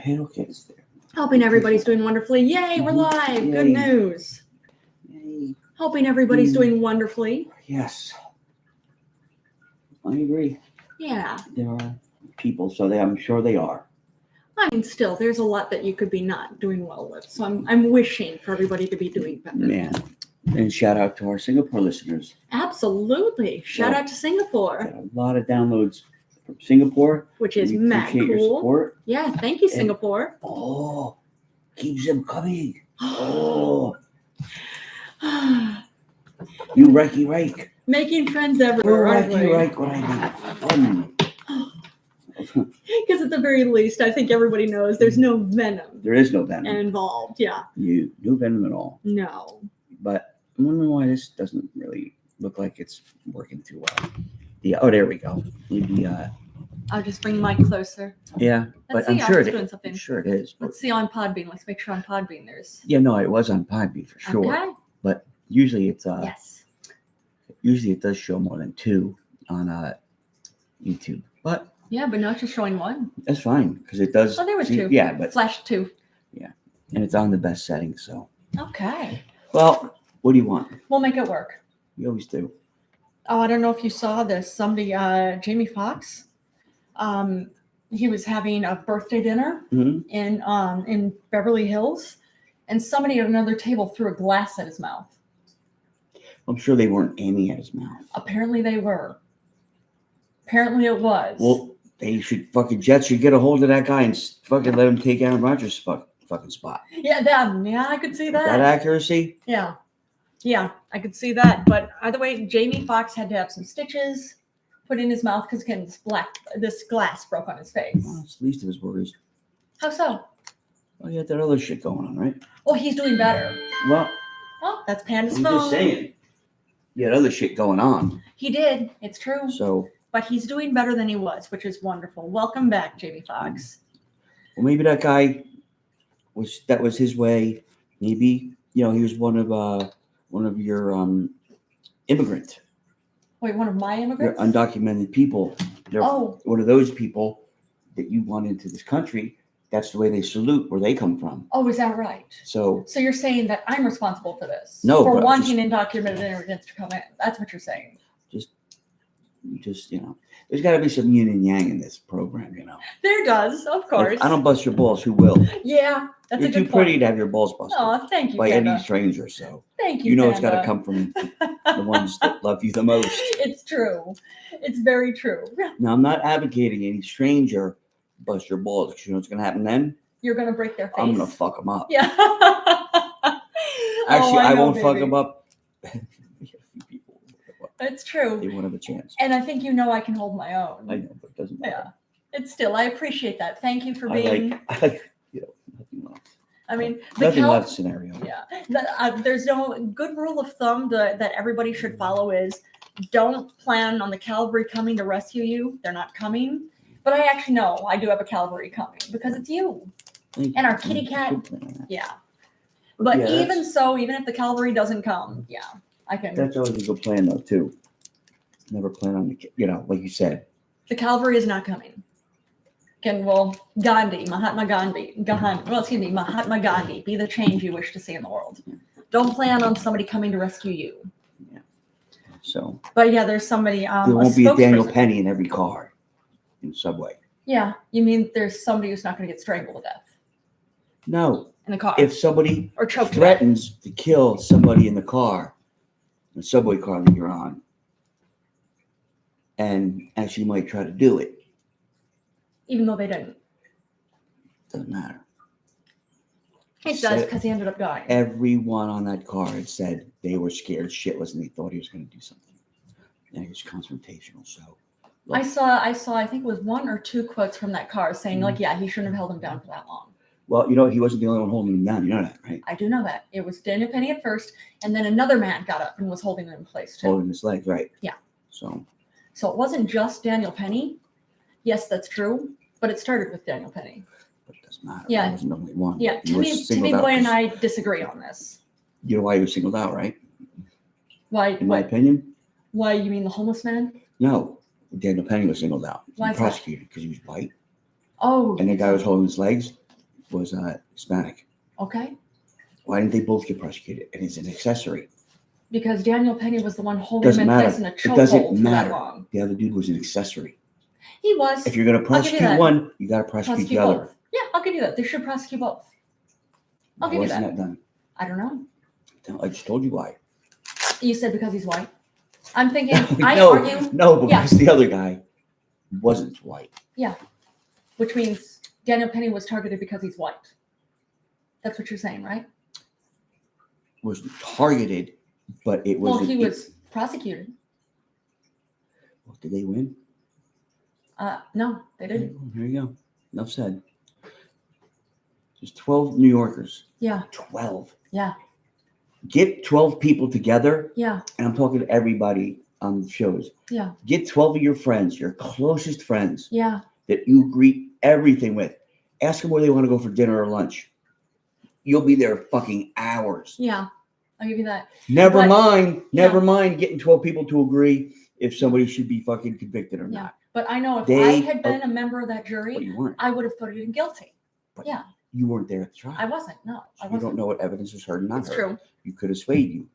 okay. Hoping everybody's doing wonderfully. Yay, we're live. Yay. Good news. Yay. Hoping everybody's doing wonderfully. Yes. I agree. Yeah. There are people, so I'm sure they are. I mean, still, there's a lot that you could be not doing well with. So I'm wishing for everybody to be doing better. Man. And shout out to our Singapore listeners. Absolutely. Shout out to Singapore. Got a lot of downloads from Singapore. Which is we mad appreciate cool. your support. Yeah, thank you, Singapore. Keeps them coming. You Reiki Rake. Making friends everywhere. Reiki Rake what I mean. Because at the very least, I think everybody knows there's no venom. There is no venom involved. Yeah. No venom at all. No. But I'm wondering why this doesn't really look like it's working too well. Yeah. Oh, there we go. Maybe. I'll just bring the mic closer. Yeah, Let's but I'm sure doing something. I'm sure it is. But Let's see on Podbean. Let's make sure on Podbean there's. Yeah, no, it was on Podbean for sure. Okay. But usually it's yes. Usually it does show more than 2 on YouTube. But yeah, but now it's just showing 1. That's fine because it does. Oh, there was 2. Yeah, but flash 2. Yeah, and it's on the best settings. So. Okay. Well, what do you want? We'll make it work. You always do. Oh, I don't know if you saw this. Somebody, Jamie Foxx, he was having a birthday dinner in Beverly Hills, and somebody at another table threw a glass at his mouth. I'm sure they weren't aiming at his mouth. Apparently they were. Apparently it was. Well, Jets should get a hold of that guy and fucking let him take Aaron Rodgers' fucking spot. Yeah, I could see that. That accuracy? Yeah, I could see that. But either way, Jamie Foxx had to have some stitches put in his mouth because this glass broke on his face. Well, it's the least of his worries. How so? Well, you had that other shit going on, right? Oh, he's doing better. Well, that's Panda's I'm phone. just saying. You had other shit going on. He did. It's true. So. But he's doing better than he was, which is wonderful. Welcome back, Jamie Foxx. Well, maybe that guy that was his way. Maybe he was one of your immigrant. Wait, one of my immigrants? Your undocumented people. They're one of those people that you want into this country. That's the way they salute where they come from. Oh, is that right? So you're saying that I'm responsible for this? No, for wanting undocumented immigrants to come in. That's what you're saying. Just there's got to be some yin and yang in this program, There does, of course. If I don't bust your balls, who will? Yeah, that's You're a good too pretty to have your balls busted. Oh, thank you, by Panda. any stranger. So thank you. It's got to come from the ones that love you the most. It's true. It's very true. Now, I'm not advocating any stranger bust your balls because you know what's going to happen then? You're going to break their face. I'm going to fuck them up. Yeah. Actually, I won't fuck them up. It's true. They won't have a chance. And I think I can hold my own. I know, but it doesn't matter. Yeah. It's still, I appreciate that. Thank you for being. I like nothing left. I mean, nothing left scenario. Yeah. There's no good rule of thumb that everybody should follow is don't plan on the cavalry coming to rescue you. They're not coming. But I actually know I do have a cavalry coming because it's you. And our kitty cat. Yeah. But even if the cavalry doesn't come, I can. That's always a good plan, though, too. Never plan on like you said. The cavalry is not coming. Mahatma Gandhi, be the change you wish to see in the world. Don't plan on somebody coming to rescue you. Yeah. So. But there's somebody. There won't be a Daniel Penny in every car in the subway. Yeah, you mean there's somebody who's not going to get strangled to death? No. In a car. If somebody or threatens to kill somebody in the car, the subway car that you're on, and actually might try to do it. Even though they didn't. Doesn't matter. It does because he ended up dying. Everyone on that car had said they were scared shitless and they thought he was going to do something. And he was confrontational. So I saw, I think it was 1 or 2 quotes from that car saying, he shouldn't have held him down for that long. Well, he wasn't the only one holding him down. You know that, right? I do know that. It was Daniel Penny at first, and then another man got up and was holding him in place, too. Holding his legs, right. Yeah. So it wasn't just Daniel Penny. Yes, that's true, but it started with Daniel Penny. But it doesn't matter. Yeah. He wasn't the only one. Yeah, Timmyboy and I disagree on this. You know why he was singled out, right? Why? In my opinion? Why, you mean the homeless man? No. Daniel Penny was singled out. Why prosecuted because he was white. Oh. And the guy was holding his legs. was Hispanic. Okay. Why didn't they both get prosecuted? And it's an accessory. Because Daniel Penny was the one holding Doesn't him in matter. place in a It doesn't chokehold for that matter. long. The other dude was an accessory. He was. If you're going to I'll give you prosecute that. one, you got to prosecute the other. both. Yeah, I'll give you that. They should prosecute both. I'll give you Wasn't that. that done? I don't know. I just told you why. You said because he's white. I'm thinking, No, argue, because the other guy wasn't white. which means Daniel Penny was targeted because he's white. That's what you're saying, right? Was targeted, but it was. Well, he was prosecuted. Well, did they win? No, they didn't. Here you go. Enough said. There's 12 New Yorkers. Yeah. 12. Yeah. Get 12 people together, Yeah. and I'm talking to everybody on the shows. Yeah. Get 12 of your friends, your closest friends, Yeah. that you agree everything with. Ask them where they want to go for dinner or lunch. You'll be there fucking hours. Yeah. I'll give you that. Never But- mind getting 12 people to agree if somebody should be fucking convicted or Yeah. not. But I know if They I had been a member of that But jury, you weren't. I would have voted him guilty. You weren't there at the trial. I wasn't. No, I So you wasn't. don't know what evidence was heard and not It's heard. true. You could have swayed you.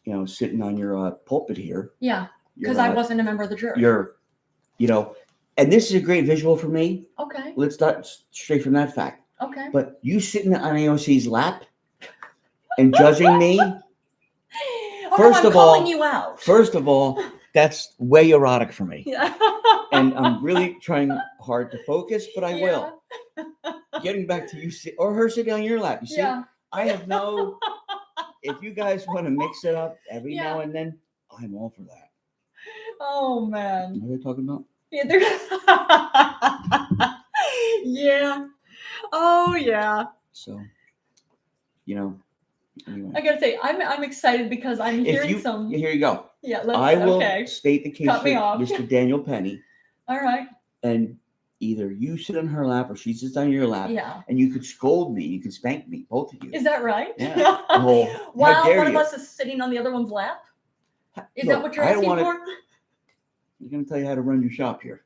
You know, sitting on your pulpit here. Yeah. Because you're, I wasn't a member of the jury. You're, and this is a great visual for me. Okay. Let's start straight from that fact. Okay. But you sitting on AOC's lap and judging me, Oh, First no, I'm of all- calling you out. first of all, that's way erotic for me. Yeah. And I'm really trying hard to focus, but I Yeah. will. Getting back to you or her sitting on your lap. You see, Yeah. I have no. If you guys want to mix it up every Yeah. now and then, I'm all for that. Oh man. What are they talking about? Yeah. Yeah. Oh yeah. So, anyway. I gotta say, I'm excited because I'm hearing some. Here you go. Yeah. Let's. I will Okay. state the case Cut for me off. Mr. Daniel Penny, All right. and either you sit on her lap or she sits on your lap, Yeah. and you could scold me, you could spank me, both of you. Is that right? Yeah. Oh, how While dare one of you. us is sitting on the other one's lap. Is Look, that what you're I don't asking wanna- for? I'm going to tell you how to run your shop here.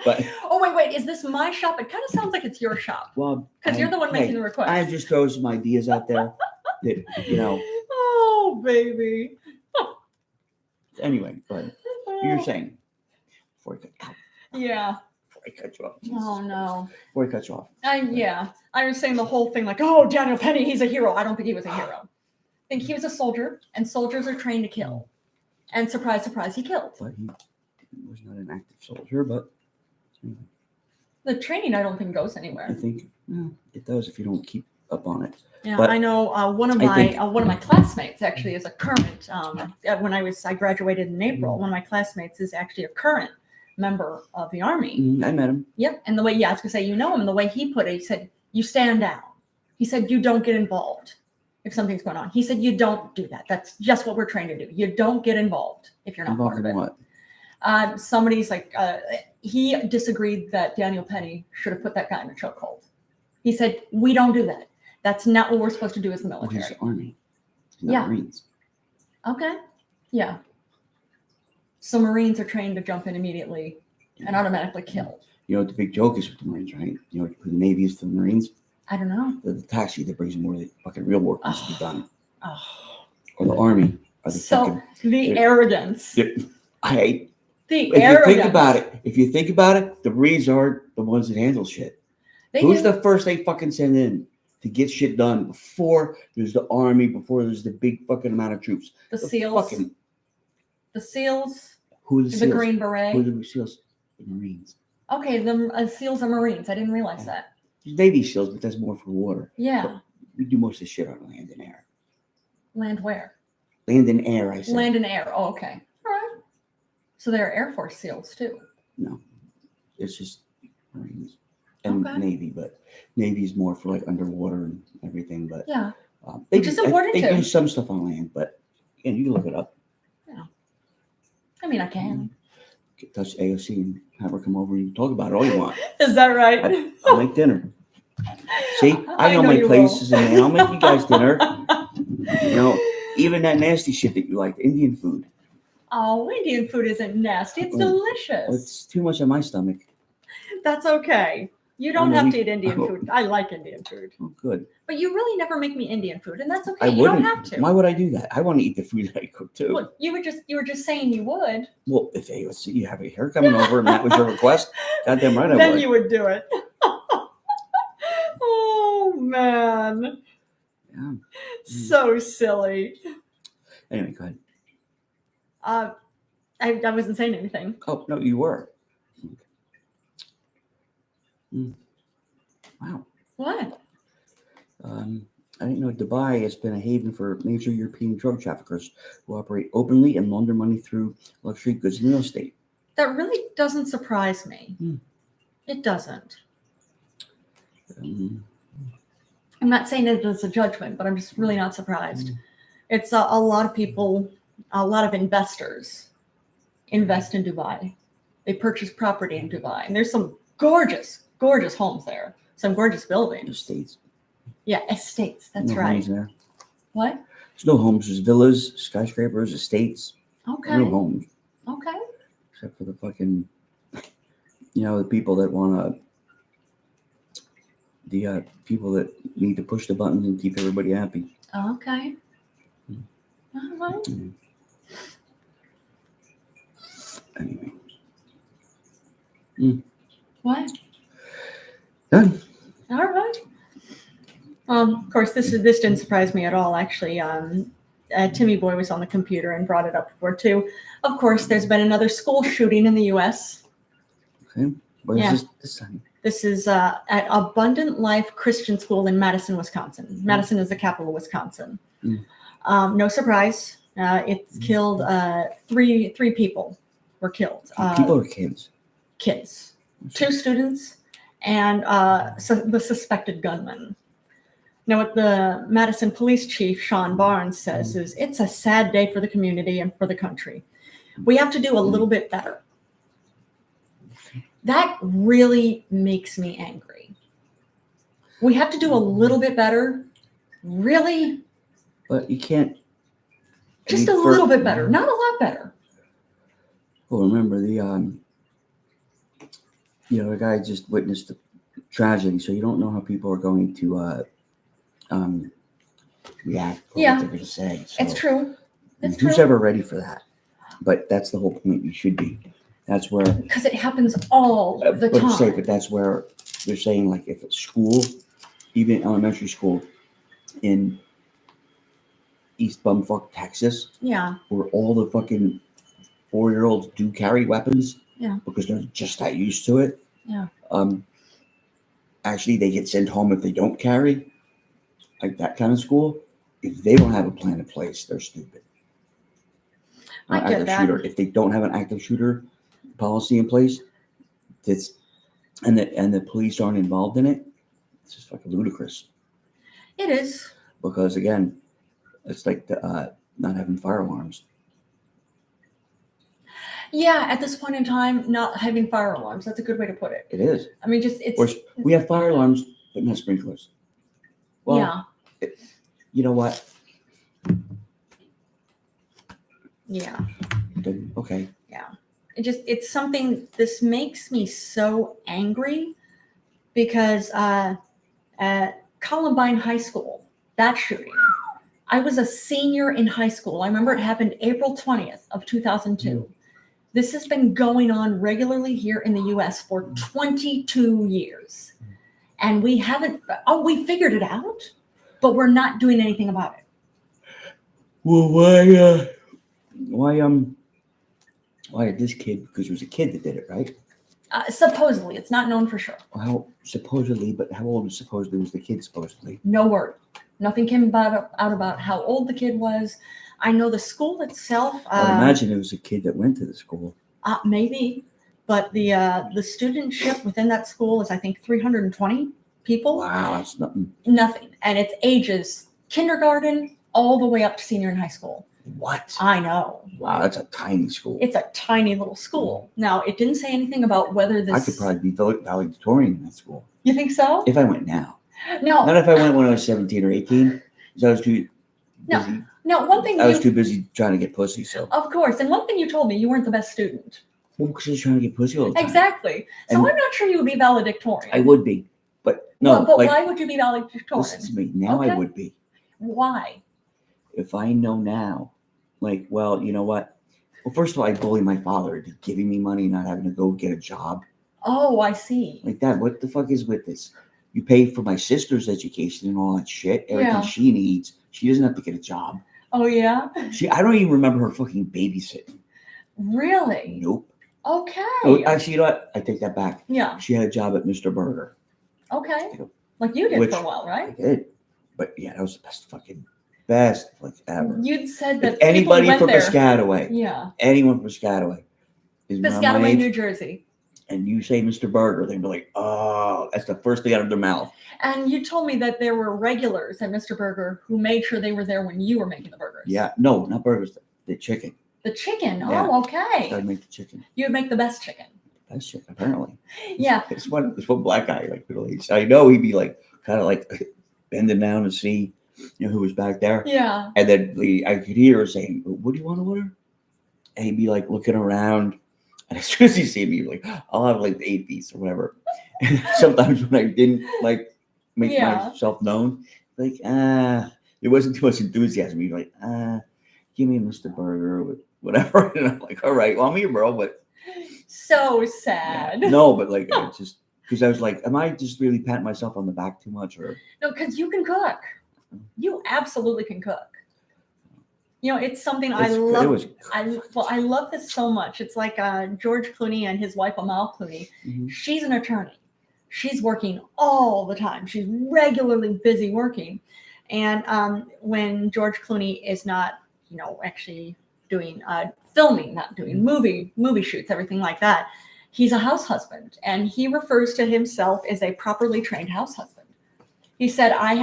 But oh wait, is this my shop? It kind of sounds like it's your shop Well, because you're the one making the request. I just throw some ideas out there that, Oh baby. anyway, but you're saying, before Yeah. I cut you off. Jesus Oh Christ. no. Before I cut you off. I was saying the whole thing like, oh, Daniel Penny, he's a hero. I don't think he was a hero. I think he was a soldier, and soldiers are trained to kill. And surprise, surprise, he killed. But he was not an active soldier, but The training, I don't think, goes I anywhere. think it does if you don't keep up on it. Yeah, but I know one of my classmates actually is a current. When I graduated in April, one of my classmates is actually a current member of the Army. I met him. Yep, and the way I was gonna say, you know him, and the way he put it, he said, "You stand down." He said, "You don't get involved if something's going on." He said, "You don't do that. That's just what we're trained to do. You don't get involved if you're not Involved part of in it." what? Somebody's like, he disagreed that Daniel Penny should have put that guy in a chokehold. He said, "We don't do that. That's not what we're supposed to do as the Well, military." he's the Army. He's not Yeah. Marines. Okay. Yeah. So Marines are trained to jump in immediately and automatically kill. You know what the big joke is with the Marines, right? You know who the Navy is to the Marines? I don't know. They're the taxi that brings them where the fucking real work needs to be done. Oh. Or the Army. Or the So fucking. the they're- arrogance. I hate. The If arrogance. you think about it, the Marines aren't the ones that handle shit. They Who's do. the first they fucking send in to get shit done before there's the Army, before there's the big fucking amount of troops? The SEALs. Fucking, The SEAls. who are the The SEALs? Green Who are Beret. the SEAls? The Marines. Okay, the SEAls are Marines. I didn't realize that. There's Navy SEAls, but that's more for water. Yeah. We do most of the shit on land and air. Land where? Land and air, I said. Land and air. Oh, okay. All right. So there are Air Force SEAls too. No, it's just Marines and Okay. Navy, but Navy's more for like underwater and everything. But Yeah. they Which is do, important They too. do some stuff on land, but you can look it up. I mean, I can. Touch AOC and have her come over and talk about it all you want. Is that right? I'll make dinner. See, I know know my you places, and I'll make you guys dinner. Even that nasty shit that you like, Indian food. Oh, Indian food isn't nasty. It's Well, delicious. It's too much on my stomach. That's okay. You don't I'm have gonna to eat Indian food. I like Indian food. Oh, good. But you really never make me Indian food, and that's okay. I You don't wouldn't. have to. Why would I do that? I want to eat the food that I cook too. Well, you were just saying you would. Well, if hey, let's see, you have a hair coming over and that was your request, goddamn right I Then would. you would do it. Oh man. Yeah. So silly. Anyway, go ahead. I wasn't saying anything. Oh no, you were. Wow. What? I didn't know Dubai has been a haven for major European drug traffickers who operate openly and launder money through luxury goods and real estate. That really doesn't surprise me. It doesn't. Um, I'm not saying it as a judgment, but I'm just really not surprised. It's a lot of people, a lot of investors invest in Dubai. They purchase property in Dubai. And there's some gorgeous, gorgeous homes there. Some gorgeous buildings. estates. Yeah, estates. That's No right. homes there. What? There's no homes. There's villas, skyscrapers, estates. Okay. No homes. Okay. Except for the fucking, the people that want to, the people that need to push the buttons and keep everybody happy. Okay. All right. Anyway. What? Done. All right. Of course, this didn't surprise me at all. Actually, Timmyboy was on the computer and brought it up before too. Of course, there's been another school shooting in the U.S. Okay. What Yeah. is this time? This is at Abundant Life Christian School in Madison, Wisconsin. Madison is the capital of Wisconsin. No surprise. It's killed three people were killed. People or kids? Kids, 2 students, and the suspected gunman. Now, what the Madison police chief, Sean Barnes, says is it's a sad day for the community and for the country. We have to do a little bit better. That really makes me angry. We have to do a little bit better. Really? But you can't. Just a little bit better, not a lot better. Well, remember the guy just witnessed the tragedy, so you don't know how people are going to react. Or Yeah. what they're going to say. So, It's true. It's who's true. ever ready for that? But that's the whole point. You should be. That's where. Because it happens all the time. But that's where they're saying, like, if it's school, even elementary school in East Bumfuck, Texas, Yeah. where all the fucking 4-year-olds do carry weapons, Yeah. because they're just that used to it. Yeah. Actually, they get sent home if they don't carry, like that kind of school. If they don't have a plan in place, they're stupid. I get Active that. shooter. If they don't have an active shooter policy in place, and the police aren't involved in it, it's just fucking ludicrous. It is. Because again, it's like not having fire alarms. Yeah, at this point in time, not having fire alarms. That's a good way to put it. It is. I mean, just it's. We have fire alarms, but not sprinklers. Well, yeah. You know what? Yeah. Then, okay. Yeah. It's something. This makes me so angry because at Columbine High School, that shooting. I was a senior in high school. I remember it happened April 20th of 2002. This has been going on regularly here in the U.S. for 22 years. And we we figured it out, but we're not doing anything about it. Well, why did this kid, because it was a kid that did it, right? Supposedly, it's not known for sure. Well, supposedly, but how old supposedly was the kid supposedly? No word. Nothing came out about how old the kid was. I know the school itself. I would imagine it was a kid that went to the school. Maybe, but the studentship within that school is, I think, 320 people. Wow, that's nothing. Nothing, and it's ages kindergarten all the way up to senior in high school. What? I know. Wow, that's a tiny school. It's a tiny little school. Now, it didn't say anything about whether this. I could probably be valedictorian in that school. You think so? If I went now. No. Not if I went when I was 17 or 18. Because I was too busy. No, one thing I was too busy trying to get pussy. So. Of course, and one thing you told me, you weren't the best student. Well, because he's trying to get pussy all the time. Exactly. So And I'm not sure you would be valedictorian. I would be, but no. Well, but like, why would you be valedictorian? listen to me. Now Okay. I would be. Why? If I know now, like, well, you know what? Well, first of all, I bully my father into giving me money, not having to go get a job. Oh, I see. Like, Dad, what the fuck is with this? You pay for my sister's education and all that shit. Everything Yeah. she needs. She doesn't have to get a job. Oh, yeah? I don't even remember her fucking babysitting. Really? Nope. Okay. Oh, actually, you know what? I take that back. Yeah. She had a job at Mr. Burger. Okay. Like you did for a while, I right? did. But yeah, that was the best ever. You'd said that If anybody people from went there. Piscataway, Yeah. anyone from Piscataway is around my Piscataway, age, New Jersey. and you say Mr. Burger, they'd be like, oh, that's the first thing out of their mouth. And you told me that there were regulars at Mr. Burger who made sure they were there when you were making the burgers. Yeah, no, not burgers, the chicken. The chicken. Yeah. Oh, okay. I'd make the chicken. You would make the best chicken. Best chicken, apparently. Yeah. This one black guy, like middle aged. I know he'd be like kind of like bending down to see, who was back there. Yeah. And then I could hear her saying, "What do you want to order?" And he'd be like looking around, and as soon as he see me, he'd be like, "I'll have like the 8-piece or whatever." And sometimes when I didn't like make myself known, like there wasn't too much enthusiasm. He'd be like, "Give me a Mr. Burger with whatever," and I'm like, "All right, well I'm here, bro," but So sad. yeah. No, but like I just because I was like, am I just really patting myself on the back too much, or No, because you can cook. You absolutely can cook. It's something I love. I love this so much. It's like George Clooney and his wife Amal Clooney. Mhm. She's an attorney. She's working all the time. She's regularly busy working. And when George Clooney is not, actually doing filming, not doing movie shoots, everything like that, he's a house husband, and he refers to himself as a properly trained house husband. He said, I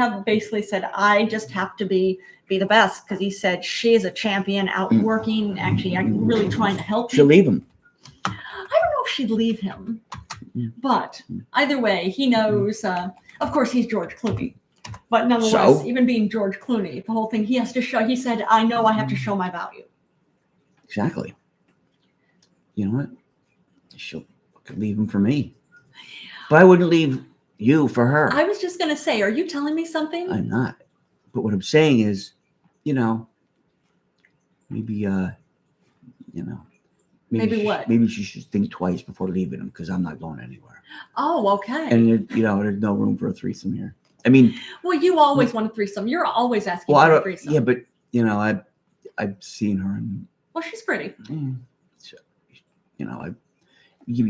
just have to be the best, because he said she is a champion, out working, actually really trying to help she'll people. leave him? I don't know if she'd leave him, but either way, he knows. Of course, he's George Clooney, but nonetheless, even being George Clooney, the whole thing he has to show. He said, "I know I have to show my value." Exactly. You know what? She'll leave him for me, but I wouldn't leave you for her. I was just gonna say, are you telling me something? I'm not. But what I'm saying is, maybe Maybe what? Maybe she should think twice before leaving him, because I'm not going anywhere. Oh, okay. And there's no room for a threesome here. I mean, well, you always want a threesome. You're always asking well, for a threesome. Yeah, but I've seen her, and well, she's pretty. I give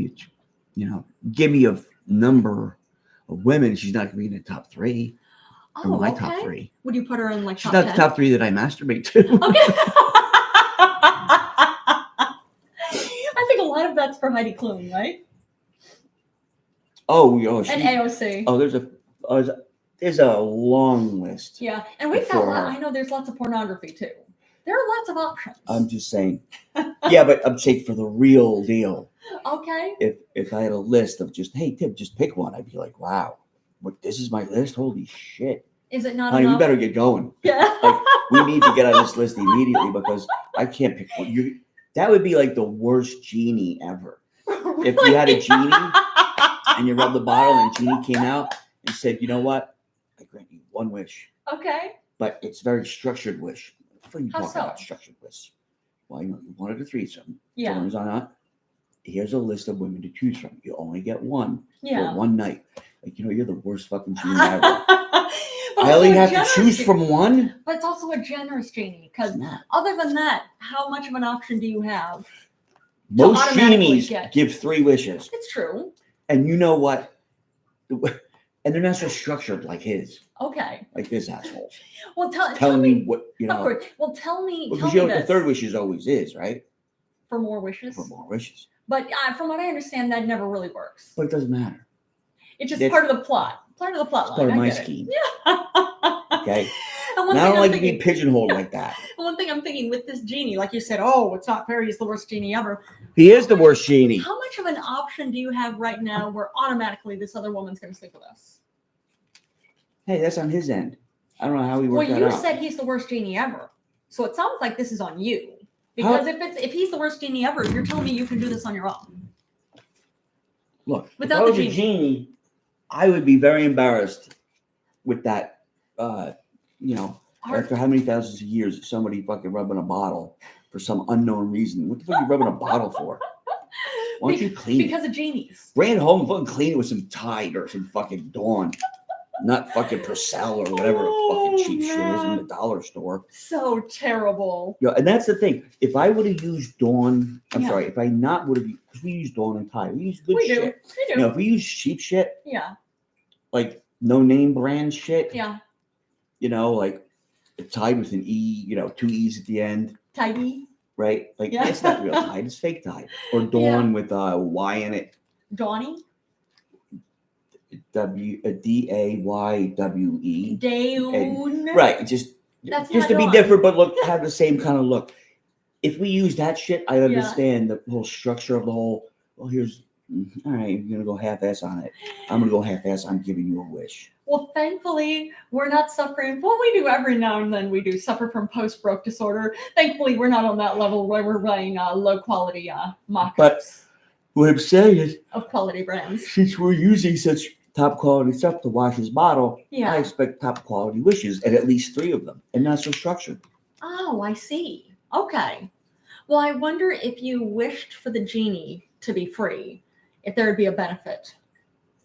me a number of women. She's not going to be in the top 3. Oh, my okay. top 3. Would you put her in like She's top not 10? the top 3 that I masturbate to. Okay. I think a lot of that's for Heidi Klum, right? Oh, and AOC. Oh, there's a long list. Yeah, and we've got I know there's lots of pornography too. There are lots of options. I'm just saying. Yeah, but I'm saying for the real deal. Okay. If I had a list of just, hey, Tim, just pick one, I'd be like, wow, this is my list? Holy shit. Is it not Honey, enough? we better get going. Yeah. Like, we need to get on this list immediately, because I can't pick one. That would be like the worst genie ever. Really? If you had a genie and you rubbed the bottle and the genie came out and said, you know what? I grant you one wish. Okay. But it's very structured wish. What are you talking so? about structured wish? Well, you wanted a threesome. Yeah. So here's a list of women to choose from. You only get one Yeah. for one night. Like, you're the worst fucking genie ever. I only have to choose from one? But it's also a generous genie, because other than that, how much of an option do you have? Most genies give 3 wishes. It's true. And you know what? And they're not so structured like his. Okay. Like this asshole. Well, tell me what, Of course. Well, tell me. Because the third wish is always is, right? For more wishes? For more wishes. But from what I understand, that never really works. But it doesn't matter. It's just part of the plot. Part of the plot line. Part of my scheme. Yeah. Okay. And I don't like to be pigeonholed like that. One thing I'm thinking with this genie, like you said, it's not fair. He's the worst genie ever. He is the worst genie. How much of an option do you have right now where automatically this other woman's going to sleep with us? Hey, that's on his end. I don't know how he worked that out. Well, you said he's the worst genie ever. So it sounds like this is on you. Because if he's the worst genie ever, you're telling me you can do this on your own. Look, Without if I was the a genie, I would be very embarrassed with that. After how many thousands of years, somebody fucking rubbing a bottle for some unknown reason. What the fuck are you rubbing a bottle for? Why don't you clean it? Because of genies. Bring it home and fucking clean it with some Tide or some fucking Dawn. Not fucking Purcell or whatever the fucking cheap shit is in the dollar store. So terrible. Yeah, and that's the thing. If I would have used Dawn, Yeah. if I not would have, because we use Dawn and Tide. We use good We do. shit. We do. You know, if we use cheap shit, Yeah. like no name brand shit, Yeah. Like Tide with an E, 2 E's at the end, Tidy. right? Like Yeah. it's not real Tide, it's fake Tide. Or Dawn with a Y in it. Dawny. Daywe. Dayun. Right, just That's to not be Dawn. different, but have the same kind of look. If we use that shit, I understand the whole structure of the whole. Well, here's all right. You're gonna go half-ass on it. I'm gonna go half-ass. I'm giving you a wish. Well, thankfully, we're not suffering. Well, we do every now and then. We do suffer from post-broke disorder. Thankfully, we're not on that level where we're buying low-quality mock-ups But what I'm saying is, of quality brands. since we're using such top quality stuff to wash his bottle, Yeah. I expect top quality wishes and at least 3 of them, and not so structured. Oh, I see. Okay. Well, I wonder if you wished for the genie to be free, if there would be a benefit.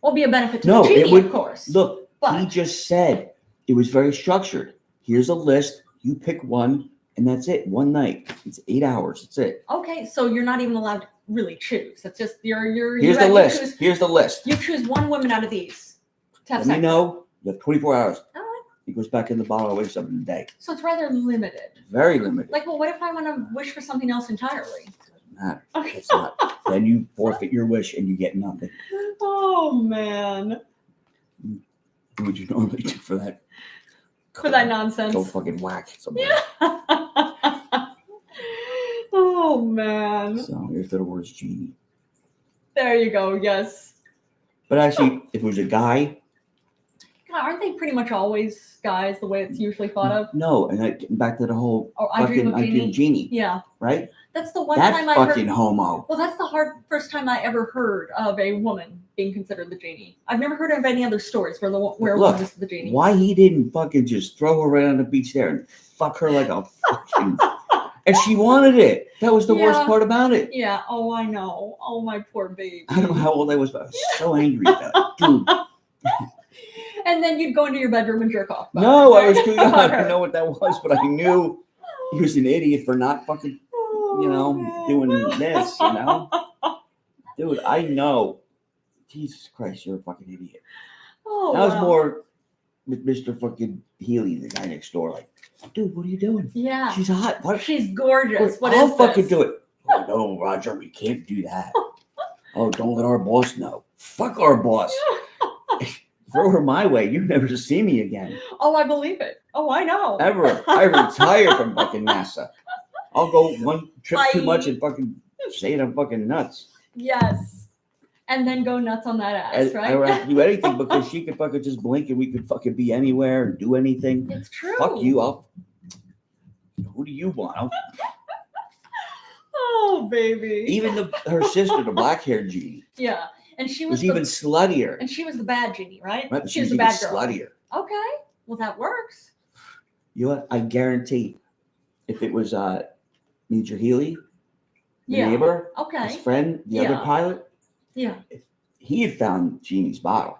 Well, be a benefit to the genie, it would, of course. Look, but he just said it was very structured. Here's a list. You pick one, and that's it. One night. It's 8 hours. That's it. Okay, so you're not even allowed to really choose. It's just Here's the list. Here's the list. You choose one woman out of these. Let me know. You have 24 hours. All right. He goes back in the bottle and wakes up in a day. So it's rather limited. Very limited. Like, well, what if I want to wish for something else entirely? Doesn't matter. Okay. It's not. Then you forfeit your wish and you get nothing. Oh man. What would you normally do for that? For that nonsense. Go fucking whack somebody. Oh man. So here's the words genie. There you go. Yes. But actually, if it was a guy. God, aren't they pretty much always guys the way it's usually thought of? No, and getting back to the whole I Dream of Genie. Yeah. Right? That's the one That time I heard. fucking homo. Well, that's the first time I ever heard of a woman being considered the genie. I've never heard of any other stories where a woman is the genie. Why he didn't fucking just throw her right on the beach there and fuck her like a fucking... And she wanted it. That was the worst part about it. Yeah. Oh, I know. Oh, my poor baby. I don't know how old I was, but I was so angry about it. Dude. And then you'd go into your bedroom and jerk off. No, I was too young. I didn't know what that was, but I knew he was an idiot for not fucking, doing this, Dude, I know. Jesus Christ, you're a fucking idiot. Oh, that was more with Mr. fucking Healy, the guy next door. Like, dude, what are you doing? Yeah. She's hot. What? She's gorgeous. I'll fucking do it. Oh, no, Roger, we can't do that. Oh, don't let our boss know. Fuck our boss. Throw her my way. You never see me again. Oh, I believe it. Oh, I know. Ever. I retire from fucking NASA. I'll go one trip too Bye. much and fucking say it. I'm fucking nuts. Yes. And then go nuts on that ass, right? I don't have to do anything because she could fucking just blink and we could fucking be anywhere and do anything. It's true. Fuck you. Who do you want? Oh, baby. Even her sister, the black-haired genie. Yeah. And she was even sluttier. And she was the bad genie, right? Right, She was the even bad girl. sluttier. Okay. Well, that works. You know what? I guarantee if it was Major Healy, the neighbor, Okay. his friend, the other pilot, if he had found Genie's bottle,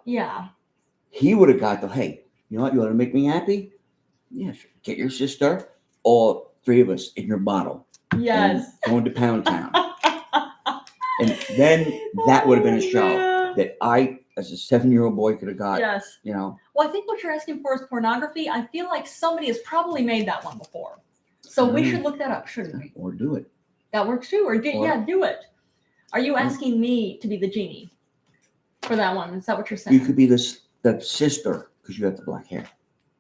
he would have got hey, you know what? You want to make me happy? Yeah, sure. Get your sister, all 3 of us in your bottle. Yes. Going to Pound Town. And then that would have been a show that I, as a 7-year-old boy, could have got. Yes. Well, I think what you're asking for is pornography. I feel like somebody has probably made that one before. So we should look that up, shouldn't we? Or do it. That works too. Or do it. Are you asking me to be the genie for that one? Is that what you're saying? You could be the sister because you have the black hair.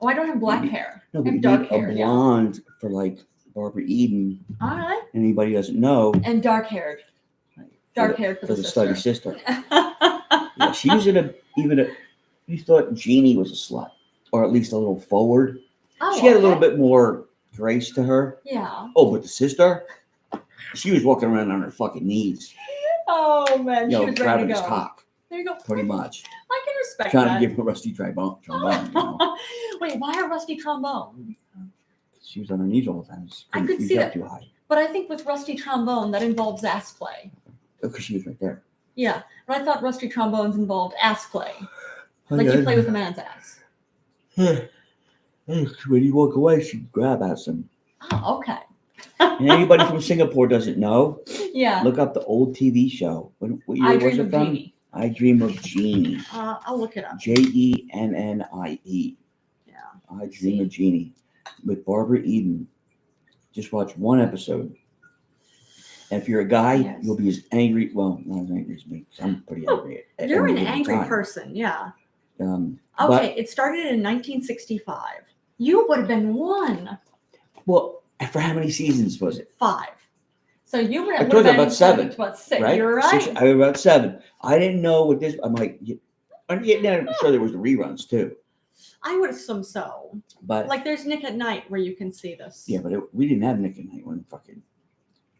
Oh, I don't have black hair. No, I but have you dark need hair. a blonde for like Barbara Eden. All right. Anybody doesn't know. And dark haired. Dark haired for the slutty sister. Yeah, she was you thought Jeannie was a slut, or at least a little forward. Oh, she had a little bit more grace to her. Yeah. Oh, but the sister, She was walking around on her fucking knees, Oh man, you she know, was ready grabbing to his go. cock, There you go. pretty much. I can respect Trying that. to give her a rusty trombone. You know? Wait, why a rusty trombone? She was on her knees all the time. She I couldn't could reach see up that. too high. But I think with rusty trombone, that involves ass play. Because she was right there. Yeah, but I thought rusty trombones involved ass play. Oh, Like yeah. you play with a man's ass. When you walk away, she'd grab at some. Oh, okay. And anybody from Singapore doesn't know, Yeah. look up the old TV show. What year I was Dream it of from? Jeannie. I Dream of Jeannie. I'll look it up. Jennie. Yeah. I Dream of Jeannie with Barbara Eden. Just watch one episode. And if you're a guy, Yes. you'll be as angry. Well, not as angry as me. 'Cause I'm pretty angry. You're an any given angry time. person, yeah. But, It started in 1965. You would have been 1. well, for how many seasons was it? 5. So you would I have told you been about 7, What, 6? Right? You're right. I was about 7. I didn't know what this. I'm like, I'm sure there was the reruns too. I would assume so. But Like there's Nick at Night where you can see this. yeah, but we didn't have Nick at Night when fucking.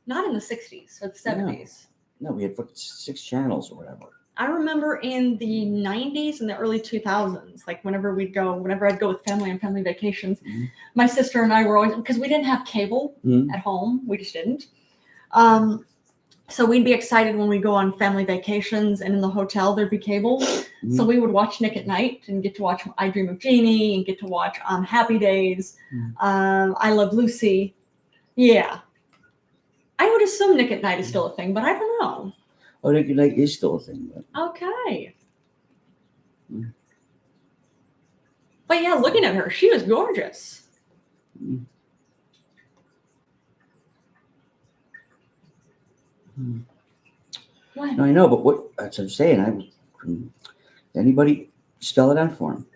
Not in the 60s or the 70s. No, we had fucking 6 channels or whatever. I remember in the 90s and the early 2000s, like whenever I'd go with family on family vacations, Mhm. my sister and I were always, because we didn't have cable Mhm. at home, we just didn't. So we'd be excited when we go on family vacations and in the hotel there'd be cable. Mhm. So we would watch Nick at Night and get to watch I Dream of Jeannie and get to watch Happy Days, Mhm. I Love Lucy. Yeah. I would assume Nick at Night is still a thing, but I don't know. Oh, Nick at Night is still a thing. But Okay. Mm. But yeah, looking at her, she was gorgeous. Mm. Mm. What? No, I know, but that's what I'm saying. Anybody spell it out for him?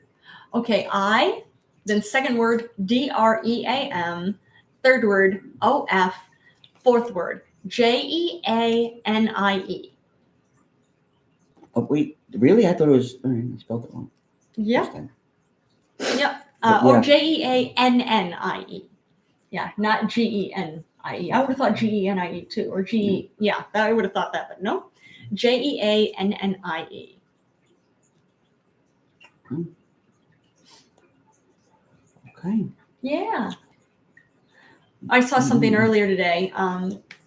Okay, I, then second word, DREAM, third word, OF, fourth word, JEANIE. Oh, wait, really? I thought it was. I spelled it wrong. Yep. First time. Yep. But Or yeah. JEANNIE. Yeah, not GENIE. I would have thought GENIE too, or GE. Yeah, I would have thought that, but no. JEANNIE. Okay. Yeah. I saw something earlier today.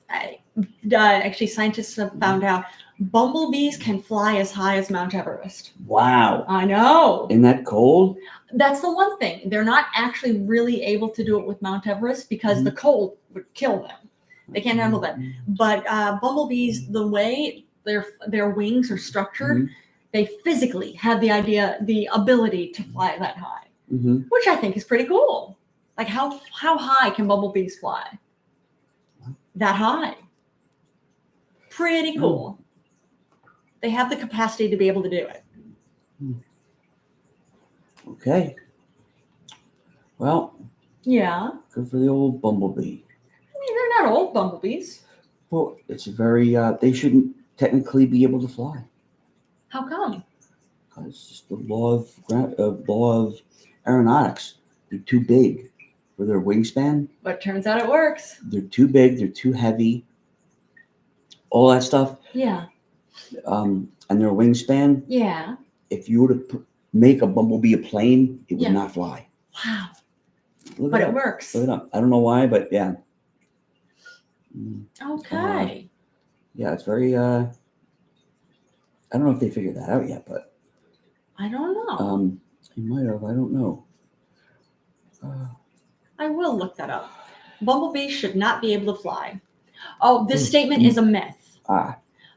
Actually, scientists have found out bumblebees can fly as high as Mount Everest. Wow. I know. Isn't that cold? That's the one thing. They're not actually really able to do it with Mount Everest because the cold would kill them. They can't handle that. But bumblebees, the way their wings are structured, they physically have the ability to fly that high, which I think is pretty cool. Like how high can bumblebees fly? That high. Pretty cool. They have the capacity to be able to do it. Okay. Well, Yeah. good for the old bumblebee. I mean, they're not old bumblebees. Well, it's very. They shouldn't technically be able to fly. How come? Because it's just the law of aeronautics. They're too big for their wingspan. But it turns out it works. They're too big. They're too heavy. All that stuff. Yeah. And their wingspan. Yeah. If you were to make a bumblebee a plane, it would Yeah. not fly. Wow. Look But it it up. works. Look it up. I don't know why, but yeah. Okay. Yeah, it's very. I don't know if they figured that out yet, but I don't know. they might have. I don't know. I will look that up. Bumblebees should not be able to fly. Oh, this statement is a myth.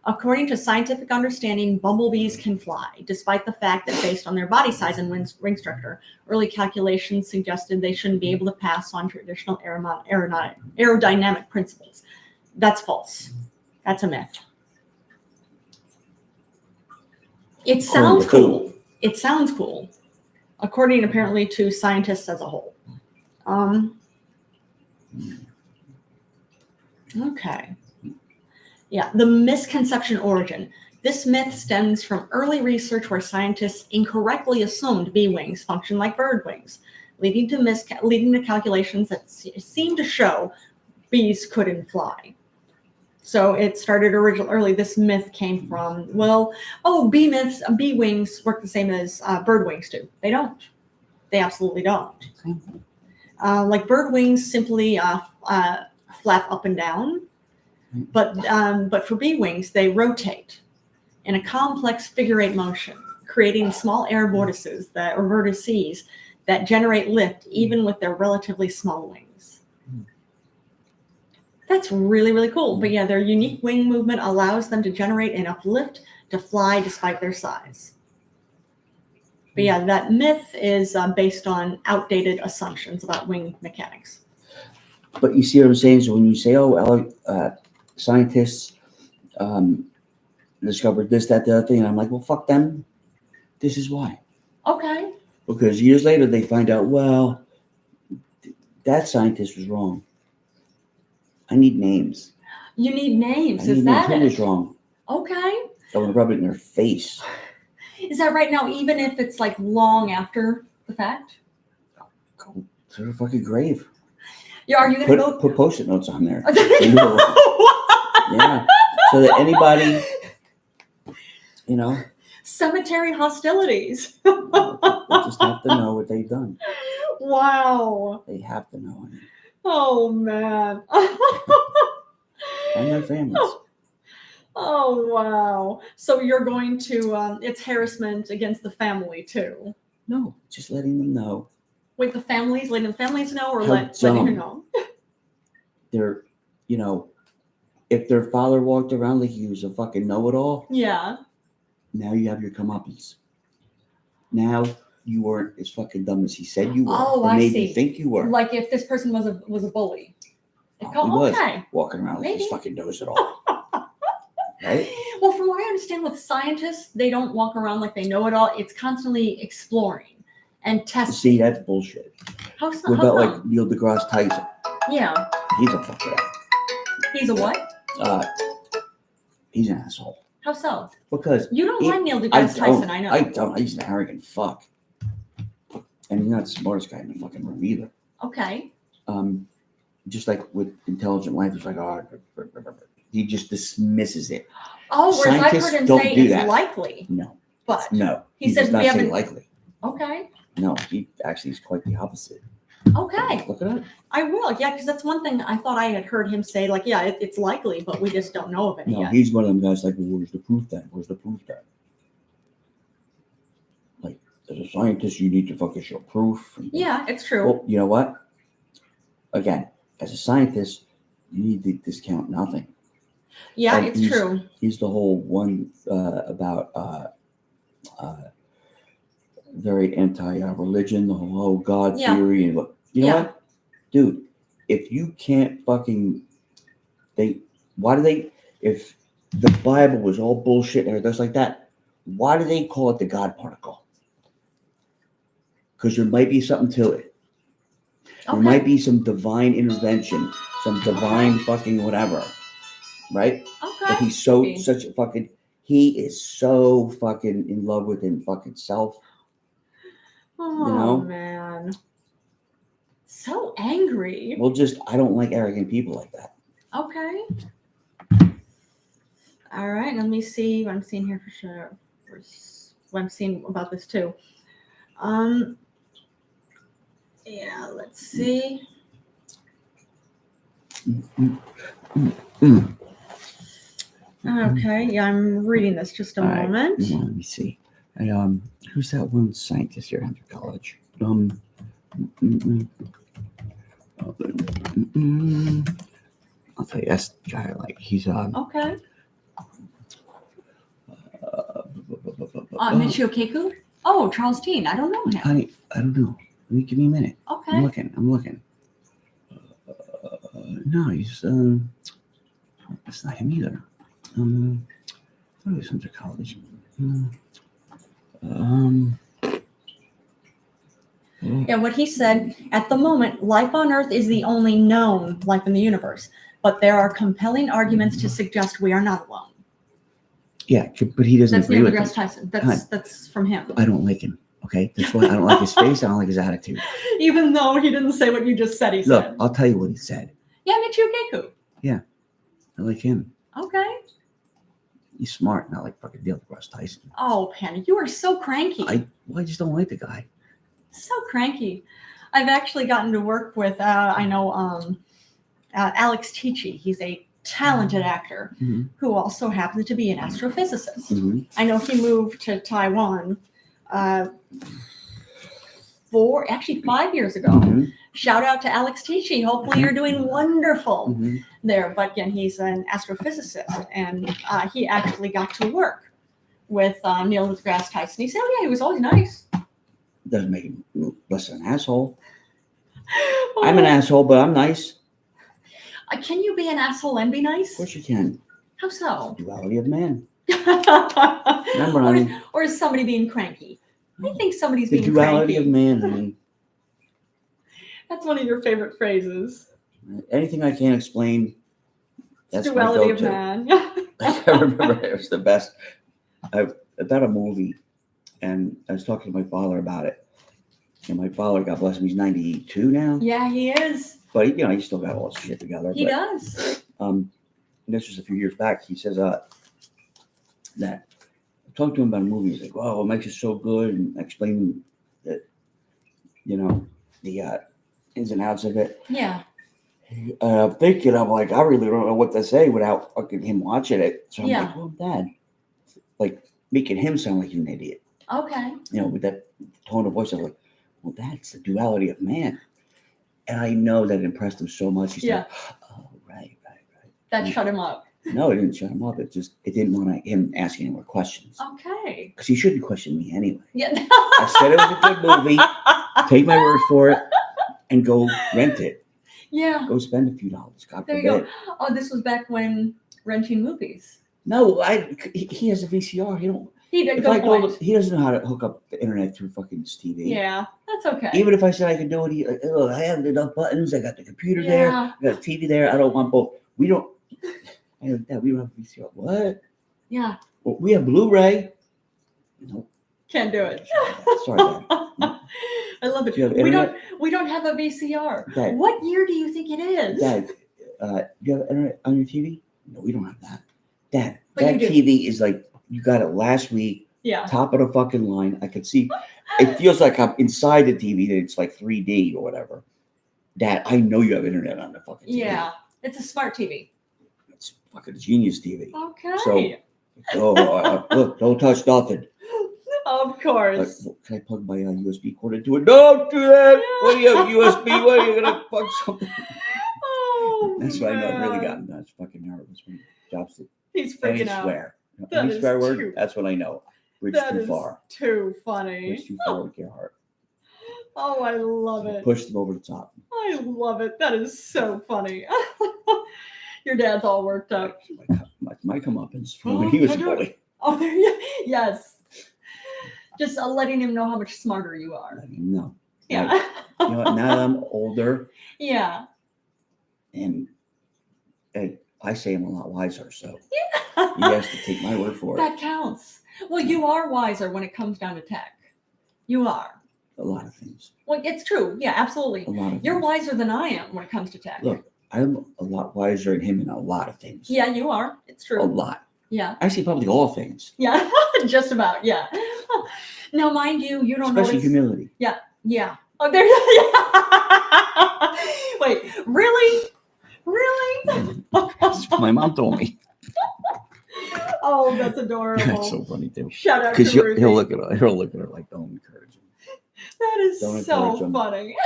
According to scientific understanding, bumblebees can fly, despite the fact that based on their body size and wing structure, early calculations suggested they shouldn't be able to pass on traditional aerodynamic principles. That's false. That's a myth. It sounds cool. It sounds cool, according apparently to scientists as a whole. Okay. Yeah, the misconception origin. This myth stems from early research where scientists incorrectly assumed bee wings function like bird wings, leading to calculations that seem to show bees couldn't fly. So it started early. This myth came from, bee wings work the same as bird wings do. They don't. They absolutely don't. Like bird wings simply flap up and down, but for bee wings, they rotate in a complex figure-8 motion, creating small air vortices that generate lift even with their relatively small wings. That's really, really cool. But yeah, their unique wing movement allows them to generate enough lift to fly despite their size. But yeah, that myth is based on outdated assumptions about wing mechanics. But you see what I'm saying? So when you say, scientists discovered this, that, the other thing, and I'm like, well, fuck them. This is why. Okay. Because years later, they find out, well, that scientist was wrong. I need names. You need names. Who it? was wrong? Okay. I want to rub it in their face. Is that right now, even if it's like long after the fact? Go to the fucking grave. Yeah, are you going to go? Put Post-it notes on there. Yeah. So that anybody, Cemetery hostilities. they just have to know what they've done. Wow. They have to know. Oh, man. And their families. Oh, wow. So you're going to, it's harassment against the family, too. No, just letting them know. Wait, letting the families know, or How letting you know? They're, if their father walked around like he was a fucking know-it-all. Yeah. Now you have your comeuppance. Now you weren't as fucking dumb as he said you were. Oh, or I made see. You think you were. Like if this person was a bully. He was Okay. walking around like he fucking knows it all. Right? Well, from what I understand with scientists, they don't walk around like they know it all. It's constantly exploring and testing. See, that's bullshit. How so? What about like Neil deGrasse Tyson? Yeah. He's a fucker. He's a what? He's an asshole. How so? Because you don't like Neil deGrasse Tyson, I know. I don't. He's an arrogant fuck. And he's not the smartest guy in the fucking room either. Okay. Just like with intelligent life, he's like, he just dismisses it. Oh, whereas I've heard him say it's likely. No. But no. He said does not we say haven't likely. Okay. No, he actually is quite the opposite. Okay. Look it up. I will, yeah, because that's one thing I thought I had heard him say, like, yeah, it's likely, but we just don't know of any yet. He's one of them guys like, well, where's the proof then? Where's the proof then? Like, as a scientist, you need to fucking show proof. Yeah, it's true. Well, you know what? Again, as a scientist, you need to discount nothing. Yeah, it's true. He's the whole one about very anti-religion, the whole God theory, and what you know what, dude? If you can't fucking, why do they? If the Bible was all bullshit and everything like that, why do they call it the God particle? Because there might be something to it. Okay. There might be some divine intervention, some divine fucking whatever, right? Okay. But he's such a fucking. He is so fucking in love with him fucking self. Oh, man. So angry. Well, I don't like arrogant people like that. Okay. All right. Let me see what I'm seeing here for sure. What I'm seeing about this too. Yeah, let's see. Okay. Yeah, I'm reading this just a moment. Right. Let me see. And, who's that one scientist here after college? I'll tell you, that's the guy. Like he's okay. Michio Keiko? Oh, Charles Teen. I don't know him. Honey, I don't know. Give me a minute. Okay. I'm looking. No, he's that's not him either. I thought he was under college. Yeah, what he said, at the moment, life on Earth is the only known life in the universe, but there are compelling arguments to suggest we are not alone. Yeah, but he doesn't agree with Neil deGrasse Tyson. That's from him. I don't like him. Okay, that's why I don't like his face. I don't like his attitude. Even though he didn't say what you just said, he said. Look, I'll tell you what he said. Yeah, Michio Keiko. Yeah. I like him. Okay. He's smart, not like fucking Neil deGrasse Tyson. Oh, Penny, you are so cranky. I just don't like the guy. So cranky. I've actually gotten to work with, Alex Tichy. He's a talented actor who also happens to be an astrophysicist. Mm-hmm. I know he moved to Taiwan 5 years ago. Mm-hmm. Shout out to Alex Tichy. Hopefully you're doing wonderful there. But again, he's an astrophysicist, and he actually got to work with Neil deGrasse Tyson. He said, "Oh yeah, he was always nice." Doesn't make him less of an asshole. I'm an asshole, but I'm nice. Can you be an asshole and be nice? Of course you can. How so? Duality of man. Remember, honey. Or is somebody being cranky? I think somebody's The being duality cranky. of man, honey. That's one of your favorite phrases. Anything I can't explain, that's my Duality of go-to. man. I remember it was the best. About a movie, and I was talking to my father about it. And my father, God bless him, he's 92 now. Yeah, he is. But he still got all his shit together. He does. This was a few years back. He says that I talked to him about a movie. He's like, "Oh, it makes it so good," and explaining that, the ins and outs of it. Yeah. I'm thinking, I'm like, I really don't know what to say without fucking him watching it. So I'm Yeah. like, well, Dad, like making him sound like an idiot. Okay. With that tone of voice, I'm like, well, that's the duality of man. And I know that impressed him so much. He's like, oh, right. That shut him up. No, it didn't shut him up. It didn't want him asking any more questions. Okay. Because he shouldn't question me anyway. Yeah. I said it was a good movie. Take my word for it and go rent it. Yeah. Go spend a few dollars. God There forbid. you go. Oh, this was back when renting movies. No, he has a VCR. He did. If Good I told point. him, he doesn't know how to hook up the internet through fucking his TV. Yeah, that's okay. Even if I said I could do it, I have enough buttons. I got the computer there. I got a TV there. I don't want both. We don't have VCR. What? Yeah. Well, we have Blu-ray. Nope. Can't do it. Sorry, Dad. I love it. Do you have We internet? don't have a VCR. Dad. What year do you think it is? Dad, do you have internet on your TV? No, we don't have that. Dad, But that you do. TV is like, you got it last week, Yeah. top of the fucking line. I could see, it feels like I'm inside the TV, that it's like 3D or whatever. Dad, I know you have internet on the fucking TV. Yeah. It's a smart TV. It's fucking genius TV. Okay. So, look, don't touch nothing. Of Like, course. can I plug my USB cord into it? Don't do that. What do you have, USB? What are you going to fuck something? Oh, That's why I know I've really man. gotten nuts fucking nervous when he drops it. He's And he freaking out. swear. That Any is swear word, too- that's when I know. Reach That too is far. too funny. Reach too far with your heart. Oh, I love it. Push them over the top. I love it. That is so funny. Your dad's all worked up. My comeuppance from when he was a bully. Oh, there yes. Just letting him know how much smarter you are. I mean, no. Yeah. You know what? Now that I'm older Yeah. and I say I'm a lot wiser, so Yeah. you guys can take my word for it. That counts. Well, you are wiser when it comes down to tech. You are. A lot of things. Well, it's true. Yeah, absolutely. A lot of You're things. wiser than I am when it comes to tech. Look, I'm a lot wiser than him in a lot of things. Yeah, you are. It's true. A lot. Yeah. Actually, probably all things. Yeah. Just about. Yeah. Now, mind you, you don't Especially notice. humility. Yeah. Oh, there. Wait. Really? Really? That's what my mom told me. Oh, that's adorable. That's so funny too. Shout out Because to Ruthie. he'll look at her like, don't encourage him. That is Don't so encourage him. funny.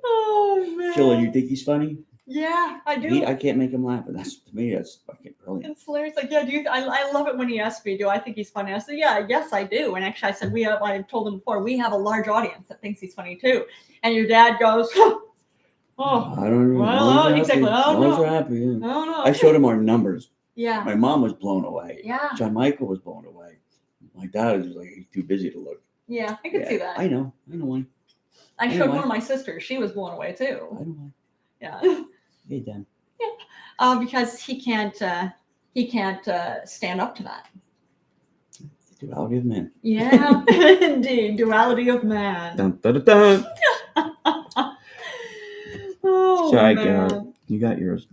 Oh man. Sheila, you think he's funny? Yeah, I do. I can't make him laugh, but that's to me that's fucking brilliant. It's hilarious. Like, yeah, do you, I love it when he asks me, do I think he's funny? I said, yeah, yes, I do. And actually, I said, I told him before, we have a large audience that thinks he's funny too. And your dad goes, oh, I don't know. Well, exactly. I don't know. Happy, yeah. I don't know. I showed him our numbers. Yeah, My mom was blown away. yeah, John Michael was blown away. My dad was like, he's too busy to look. yeah. I could see that. I know why. I showed anyway. one of my sisters. She was blown away I too. know why. Yeah. Hey, Dan. Because he can't stand up to that. Duality of man. Yeah, indeed, duality of man. Dun, dun, dun, dun. Oh Sorry, man. Garrett. You got yours.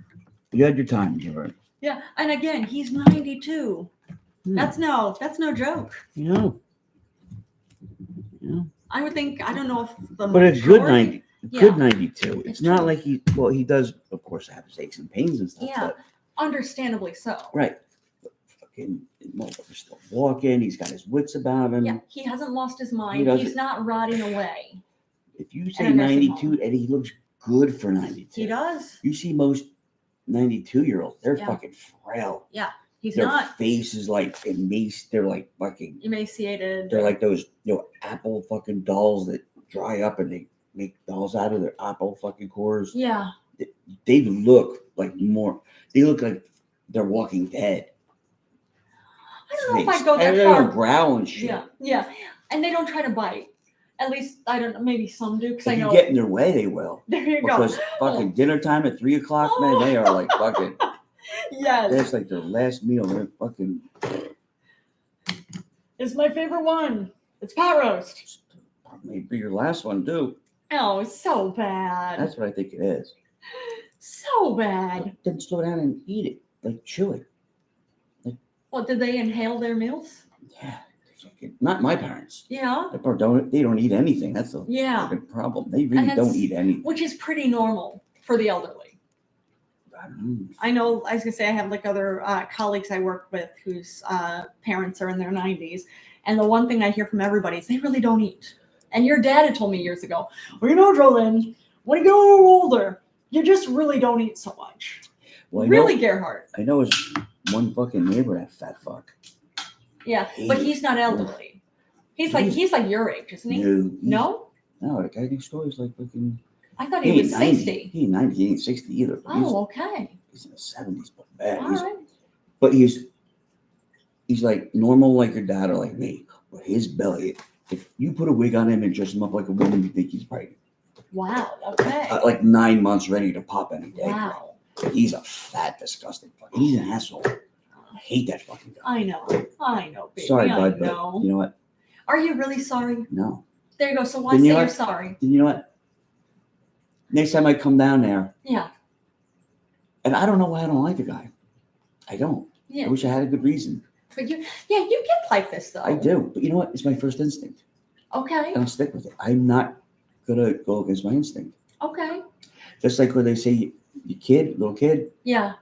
You had your time, Giver. Yeah, and again, he's 92. That's no joke. You know. Yeah. I would think, I don't know if the But a good majority- 90, good Yeah. 92. It's not true. like he does, of course, have his aches and pains and stuff. Yeah, But, understandably so. right. But fucking motherfucker's still walking. He's got his wits about him. Yeah, he hasn't lost his mind. doesn't- He's not rotting away. If you In say a nursing 92, home. Eddie, he looks good for 92. He does. You see most 92-year-olds, they're Yeah. fucking frail. He's Their not face is like they're like fucking, emaciated. they're like those, apple fucking dolls that dry up and they make dolls out of their apple fucking cores. Yeah. They look like they're Walking Dead. I don't know if Face. I go And that they far. don't growl and shit. Yeah. And they don't try to bite. At least, I don't know, maybe some do, because I If you know. get in their way, they will. There you go. Because fucking dinner time at 3 o'clock, man, they are like fucking. Yes. That's like their last meal. They're fucking. It's my favorite one. It's pot roast. Maybe your last one too. Oh, so bad. That's what I think it is. So bad. Then slow down and eat it, like chew it. What, did they inhale their meals? Yeah, fucking, not my parents. Yeah. They don't eat anything. That's the Yeah. fucking problem. They really that's- don't eat anything. Which is pretty normal for the elderly. I know, I was going to say, I have like other colleagues I work with whose parents are in their 90s. And the one thing I hear from everybody is they really don't eat. And your dad had told me years ago, well, Jolynn, when you get a little older, you just really don't eat so much. Well, Really, Gerhardt. I know his one fucking neighbor, that fat fuck. Yeah, but he's not elderly. He's like your age, isn't he? No? No? No, the guy next door is like fucking. I thought he was 90. 60. He ain't 90. He ain't 60 either. But Oh, okay. he's in the 70s, but bad. All right. But he's like normal, like your dad or like me. But his belly, if you put a wig on him and dress him up like a woman, you think he's pregnant. Wow. Okay. Like 9 months, ready to pop any day. Wow. Bro. He's a fat, disgusting fucking. He's an asshole. I hate that fucking guy. I know, baby. Sorry, I bud, know. but you know what? Are you really sorry? No. There you go. So why Then say you know you're what? sorry? And you know what? Next time I come down there, Yeah. and I don't know why I don't like the guy. I don't. Yeah. I wish I had a good reason. But you get like this though. I do. But you know what? It's my first instinct. Okay. And I'll stick with it. I'm not gonna go against my instinct. Okay. Just like when they say little kid, Yeah.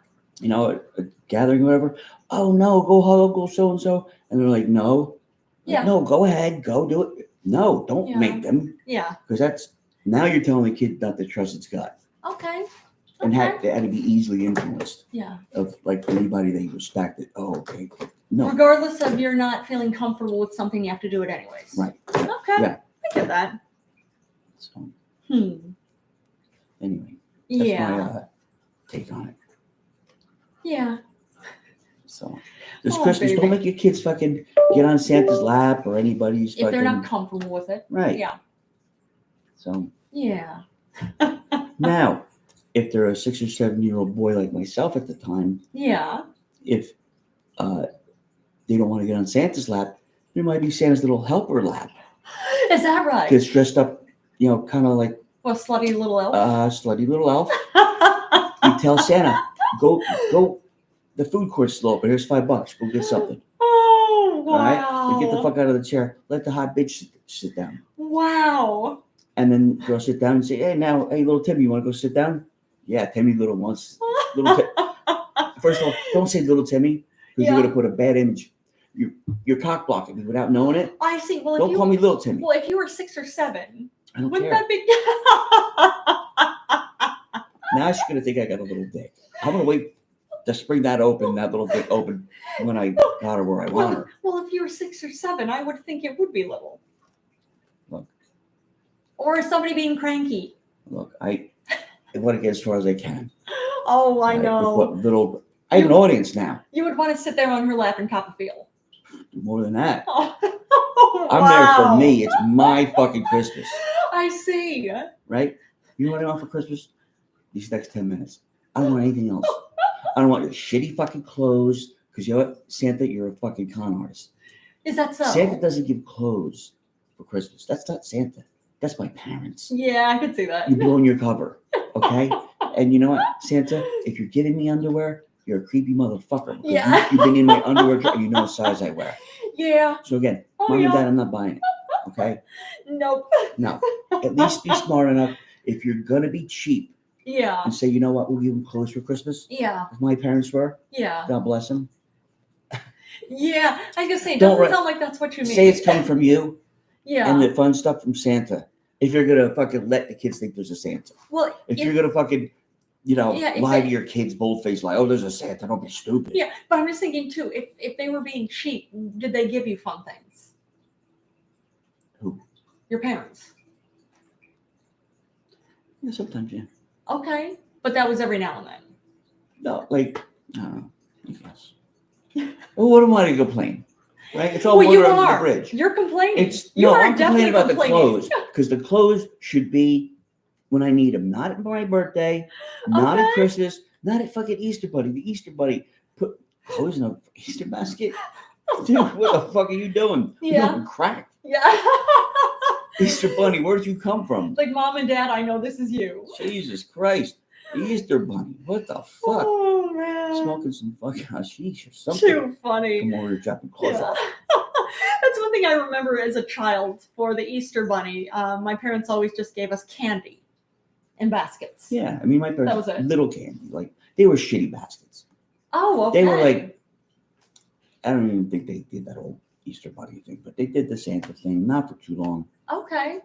a gathering or whatever. Oh no, go hug Uncle so and so. And they're like, no. Like, Yeah. no, go ahead, go do it. No, don't Yeah. make them. Yeah. Because now you're telling the kid not to trust its gut. Okay. And Okay. they had to be easily influenced Yeah. of like anybody they respected. Oh, okay. No. Regardless of you're not feeling comfortable with something, you have to do it anyways. Right. Okay. Yeah. I get that. So anyway, that's Yeah. my take on it. Yeah. So this Oh, Christmas, baby. don't make your kids fucking get on Santa's lap or anybody's If they're not fucking- comfortable with it. right. Yeah. So Yeah. now, if they're a 6 or 7-year-old boy like myself at the time, Yeah. if they don't want to get on Santa's lap, there might be Santa's little helper lap. Is that right? Gets dressed up, kind of like Well, slutty little elf. slutty little elf. You tell Santa, go. The food court's still open. Here's $5. Go get something. Oh, wow. All right. You get the fuck out of the chair. Let the hot bitch sit down. Wow. And then go sit down and say, hey, little Timmy, you want to go sit down? Yeah, Timmy little wants. First of all, don't say little Timmy because you're going to put a bad image. You're cock blocking me without knowing it. I see. Well, Don't call me little Timmy. Well, if you were 6 or 7, I don't wouldn't care. that be? Now she's going to think I got a little dick. I'm going to wait to spring that little dick open when I got her where I want her. Well, if you were 6 or 7, I would think it would be little. Look. Or somebody being cranky. Look, I want to get as far as I can. Oh, I Right, know. with what little, I have an audience now. You would want to sit there on her lap and cop a feel. More than that. Oh, I'm there for me. It's my fucking Christmas. I see. Right? You know what I want for Christmas? These next 10 minutes. I don't want anything else. I don't want your shitty fucking clothes. Because you know what? Santa, you're a fucking con artist. Is that so? Santa doesn't give clothes for Christmas. That's not Santa. That's my parents. Yeah, I could see that. You're blowing your cover. Okay? And you know what, Santa? If you're getting me underwear, you're a creepy motherfucker. Because Yeah. you've been in my underwear, you know what size I wear. Yeah. So again, Oh, Mom yeah. and Dad, I'm not buying it. Okay? Nope. No. At least be smart enough. If you're gonna be cheap Yeah. and say, you know what, we'll give them clothes for Christmas. Yeah. As my parents were, Yeah. God bless them. Yeah. I was gonna say, it Don't doesn't sound like that's what you mean. Say it's coming from you. Yeah. And the fun stuff from Santa. If you're gonna fucking let the kids think there's a Santa. Well, If you're gonna fucking, you know, Yeah, if lie they- to your kids bold-faced, like, oh, there's a Santa, don't be stupid. yeah, but I'm just thinking too, if they were being cheap, did they give you fun things? Who? Your parents. Yeah, sometimes, yeah. Okay. But that was every now and then. No, like, I don't know, I guess. Well, what am I to complain? Right? It's all Well, you water under the are. bridge. You're complaining. It's You no, are I'm complaining definitely about the clothes because the clothes should be when I need them, not at my birthday, not at Okay. Christmas, not at fucking Easter Bunny. The Easter Bunny put clothes in a Easter basket. Dude, what the fuck are you doing? Yeah. You're doing crack. Yeah. Easter Bunny, where did you come from? Like, Mom and Dad, I know this is you. Jesus Christ, Easter Bunny, what the fuck? Oh man. Smoking some fucking hashish or something. Too funny. Come over here dropping clothes Yeah. off. That's one thing I remember as a child for the Easter Bunny. My parents always just gave us candy in baskets. Yeah, I mean, my parents, That was it. little candy, like they were shitty baskets. Oh, okay. They were like, I don't even think they did that whole Easter Bunny thing, but they did the Santa thing, not for too long. Okay.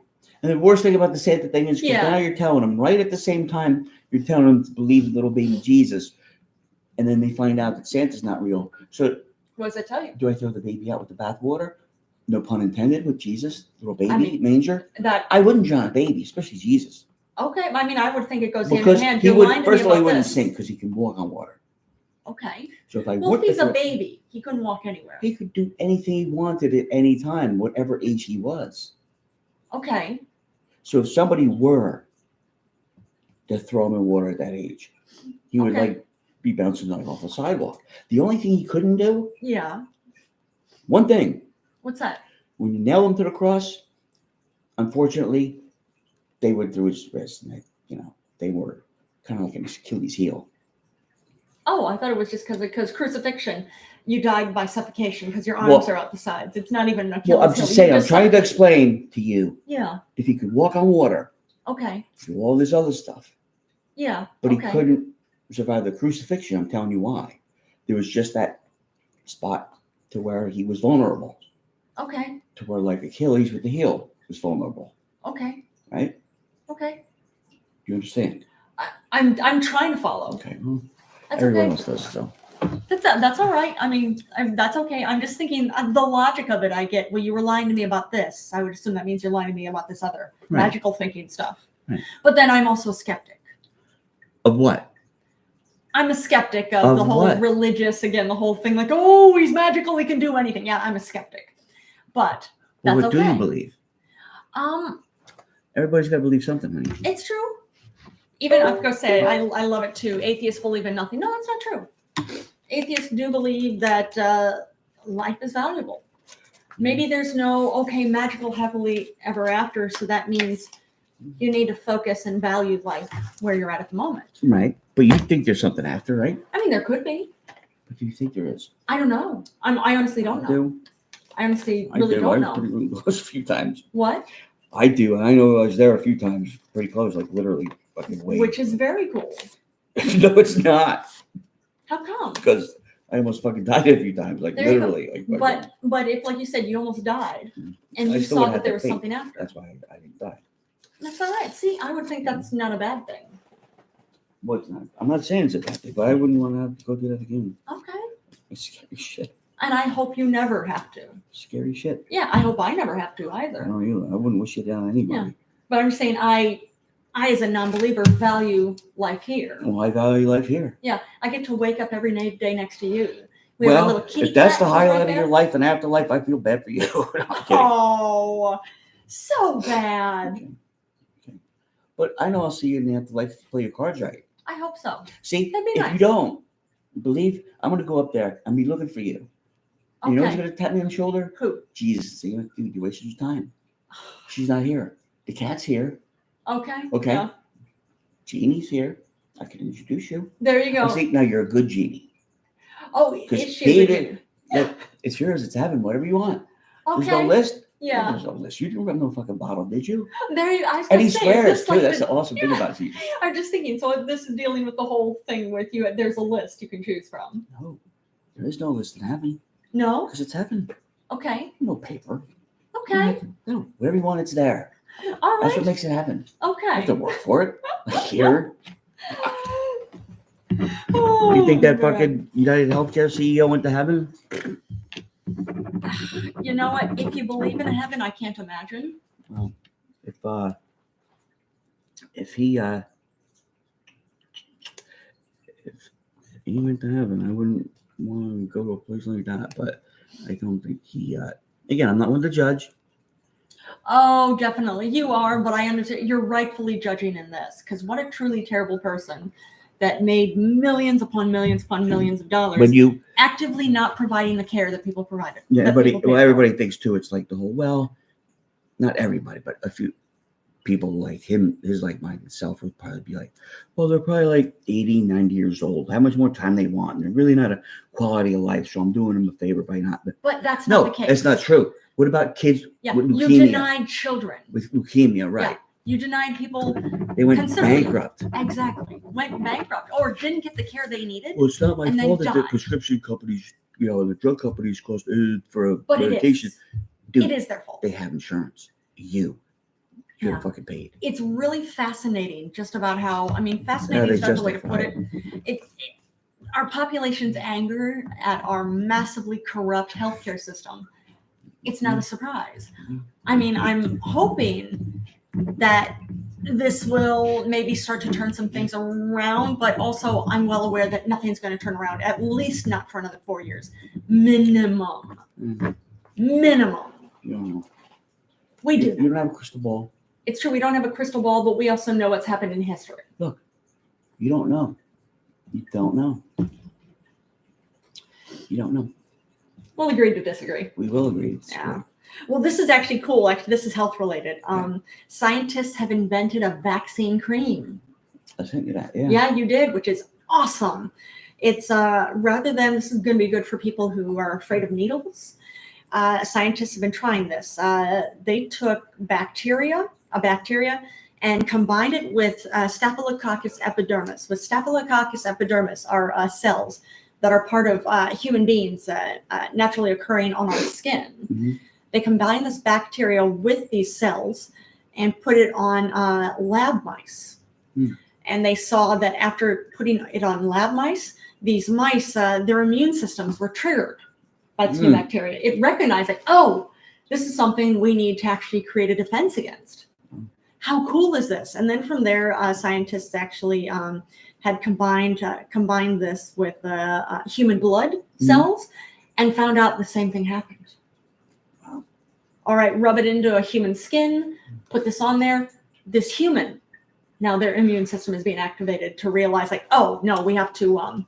And the worst thing about the Santa thing is because Yeah. now you're telling them right at the same time you're telling them to believe in little baby Jesus, and then they find out that Santa's not real. So What does it tell you? do I throw the baby out with the bathwater? No pun intended. With Jesus, little baby I mean, manger. That I wouldn't drown a baby, especially Jesus, okay. I mean, I would think it goes hand in because hand. he You're would. lying to First me of all, he about wouldn't this. sink because he can walk on water. Okay. So if I Well, would, if he's a baby, he couldn't walk anywhere. he could do anything he wanted at any time, whatever age he was. Okay. So if somebody were to throw him in water at that age, he would Okay. like be bouncing like off a sidewalk. The only thing he couldn't do, Yeah. one thing, What's that? when you nail him to the cross, unfortunately, they went through his wrist, and they were kind of like an Achilles heel. Oh, I thought it was just because crucifixion, you died by suffocation because your arms are out the sides. It's not even an Achilles Well, I'm heel. just You saying, I'm trying to suffocated. explain to you, Yeah. if he could walk on water, Okay. do all this other stuff, Yeah. but okay. he couldn't survive the crucifixion. I'm telling you why. There was just that spot to where he was vulnerable, Okay. to where like Achilles with the heel was vulnerable, Okay. right? Okay. You understand? I'm trying to follow. Okay. Well, That's everyone okay. else does, so. That's all right. I mean, that's okay. I'm just thinking the logic of it. I get. Well, you were lying to me about this. I would assume that means you're lying to me about this other Right. magical thinking stuff. Right. But then I'm also a skeptic. Of what? I'm a skeptic of the whole what? religious, again, the whole thing like, oh, he's magical, he can do anything. Yeah, I'm a skeptic. But Well, that's what okay. do you believe? Everybody's got to believe something, honey. It's true. Even I was gonna say, I love it too. Atheists believe in nothing. No, that's not true. Atheists do believe that life is valuable. Maybe there's no magical happily ever after, so that means you need to focus and value life where you're at the moment. Right. But you think there's something after, right? I mean, there could be. What do you think there is? I don't know. I honestly don't know. do. I honestly I really do. don't I've know. pretty really close a few times. What? I do. And I know I was there a few times, pretty close, like literally fucking way. Which is very cool. No, it's not. How come? Because I almost fucking died a few times, like There you go. literally. Like, But if, like you said, you almost died, and I you still saw would that have there that was faith. something after. that's why I didn't die. That's all right. See, I would think that's not a bad thing. Well, it's not. I'm not saying it's a bad thing, but I wouldn't want to have to go through that again. Okay. It's scary shit. And I hope you never have to. Scary shit. Yeah, I hope I never have to I either. don't either. I wouldn't wish it down on anybody. Yeah. But I'm just saying, I as a non-believer value life here. Well, I value life here. Yeah, I get to wake up every day next to you. We have a little Well, kitty if that's cat the right highlight of there. your life and afterlife, I feel bad for you. No, I'm kidding. Oh, so bad. Okay. But I know I'll see you in the afterlife if you play your cards right. I hope so. See, That'd be if nice. you don't believe, I'm going to go up there and be looking for you. Okay. You know who's going to tap me on the shoulder? Who? Jesus. See, dude, you wasted your time. She's not here. The cat's here. Okay. Okay. Yeah. Genie's here. I can introduce you. There you I go. see, now you're a good genie. Oh, Because is she he a didn't. Look, it's yours. It's heaven. Whatever you want. There's no Okay. list. Yeah. There's no list. You didn't run no fucking bottle, did you? There you. I was And gonna he say, is swears this too. like That's the, the awesome thing about Jesus. I'm just thinking. So this is dealing with the whole thing with you. There's a list you can choose from. No, there is no list in heaven No. because it's heaven. Okay. No paper. Okay. No, whatever you want, it's there. All That's what right. makes it heaven. You have Okay. to work for it. Like here. Oh, You think that man. fucking United Healthcare CEO went to heaven? You know what? If you believe in heaven, I can't imagine. Well, if he went to heaven, I wouldn't want to go to a place like that. But I don't think he. Again, I'm not one to judge. Oh, definitely. You are, but I understand you're rightfully judging in this because what a truly terrible person that made millions upon millions upon millions of dollars When you actively not providing the care that people provided. Yeah, that everybody. people paid Well, for. everybody thinks too. It's like the whole. Well, not everybody, but a few people like him, his like-minded self would probably be like, well, they're probably like 80, 90 years old. How much more time they want? And they're really not a quality of life. So I'm doing them a favor by not. But that's not No, the case. that's not true. What about kids Yeah, with you leukemia? denied children. With leukemia, right? Yeah, you denied people. They went Considerably. bankrupt. Exactly. Went bankrupt or didn't get the care they needed. Well, it's not my And then fault that the died. prescription companies, the drug companies cost for a But medication. it Dude, is their fault. they have insurance. You're Yeah. fucking paid. It's really fascinating just about how, How fascinating they is not the way to put justify it. Our population's anger at our massively corrupt healthcare system, it's not a surprise. I'm hoping that this will maybe start to turn some things around, but also I'm well aware that nothing's going to turn around, at least not for another 4 years. Minimum. Minimum. You don't know. We do. You don't have a crystal ball. It's true, we don't have a crystal ball, but we also know what's happened in history. Look, you don't know. You don't know. You don't know. We'll agree to disagree. We will agree. Yeah. Well, this is actually cool. Actually, this is health related. Scientists have invented a vaccine cream. I sent you that. Yeah. Yeah, you did, which is awesome. It's rather than, this is going to be good for people who are afraid of needles. Scientists have been trying this. They took a bacteria, and combined it with Staphylococcus epidermis. With Staphylococcus epidermis are cells that are part of human beings naturally occurring on our skin. Mm-hmm. They combine this bacteria with these cells and put it on lab mice. Mm. And they saw that after putting it on lab mice, these mice, their immune systems were triggered by this new bacteria. It recognized like, oh, this is something we need to actually create a defense against. How cool is this? And then from there, scientists actually had combined this with human blood cells and found out the same thing happened. Wow. All right, rub it into a human skin, put this on there. This human, now their immune system is being activated to realize like, oh no, we have to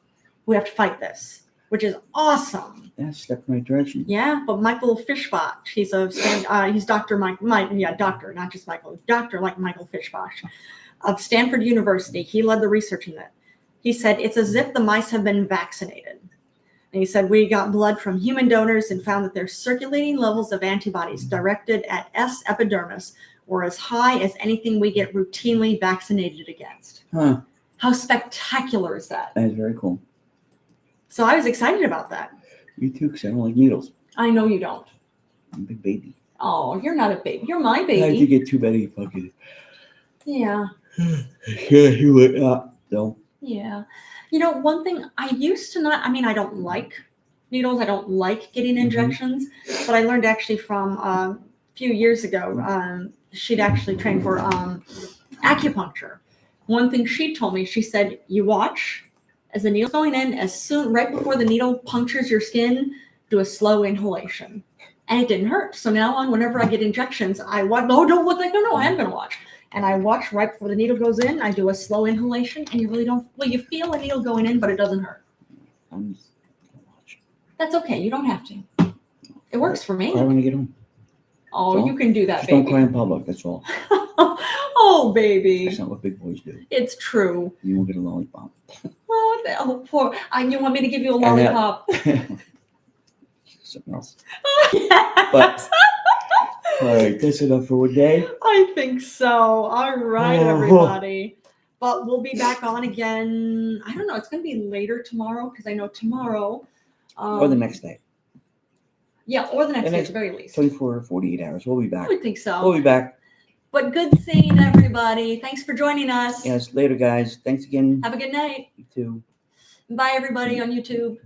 fight this, which is awesome. Yeah, step in the right direction. Yeah, but Michael Fischbach, he's Dr. Doctor, not just Michael, Doctor like Michael Fischbach of Stanford University. He led the research in that. He said, it's as if the mice have been vaccinated. And he said, we got blood from human donors and found that their circulating levels of antibodies directed at S. epidermis were as high as anything we get routinely vaccinated against. Huh. How spectacular is that? That is very cool. So I was excited about that. Me too, because I don't like needles. I know you don't. I'm a big baby. Oh, you're not a baby. You're my I have to baby. get too many fucking. Yeah. Yeah, you would not. No. Yeah. One thing I used to not, I don't like needles. I don't like getting injections, but I learned actually from a few years ago, she'd actually trained for acupuncture. One thing she told me, she said, you watch as the needle's going in, right before the needle punctures your skin, do a slow inhalation. And it didn't hurt. So now on, whenever I get injections, I watch, no, don't look like, no, I am going to watch. And I watch right before the needle goes in. I do a slow inhalation, and you really don't, you feel a needle going in, but it doesn't hurt. I'm just gonna watch. That's okay. You don't have to. It works for me. Cry when I get home. Oh, So, you can do that, just baby. don't cry in public. That's all. Oh, baby. That's not what big boys do. It's true. You won't get a lollipop. Oh, poor. You want me to give you a lollipop? Something else. Yes. But- All right, that's enough for one day. I think so. All right, Oh. everybody. But we'll be back on again. I don't know. It's going to be later tomorrow because I know tomorrow. Or the next day. Yeah, or the next The day next at the very least. 24 or 48 hours. We'll be I back. would think so. We'll be back. But good seeing everybody. Thanks for joining us. Yes, later, guys. Thanks again. Have a good night. You too. Bye, everybody on YouTube.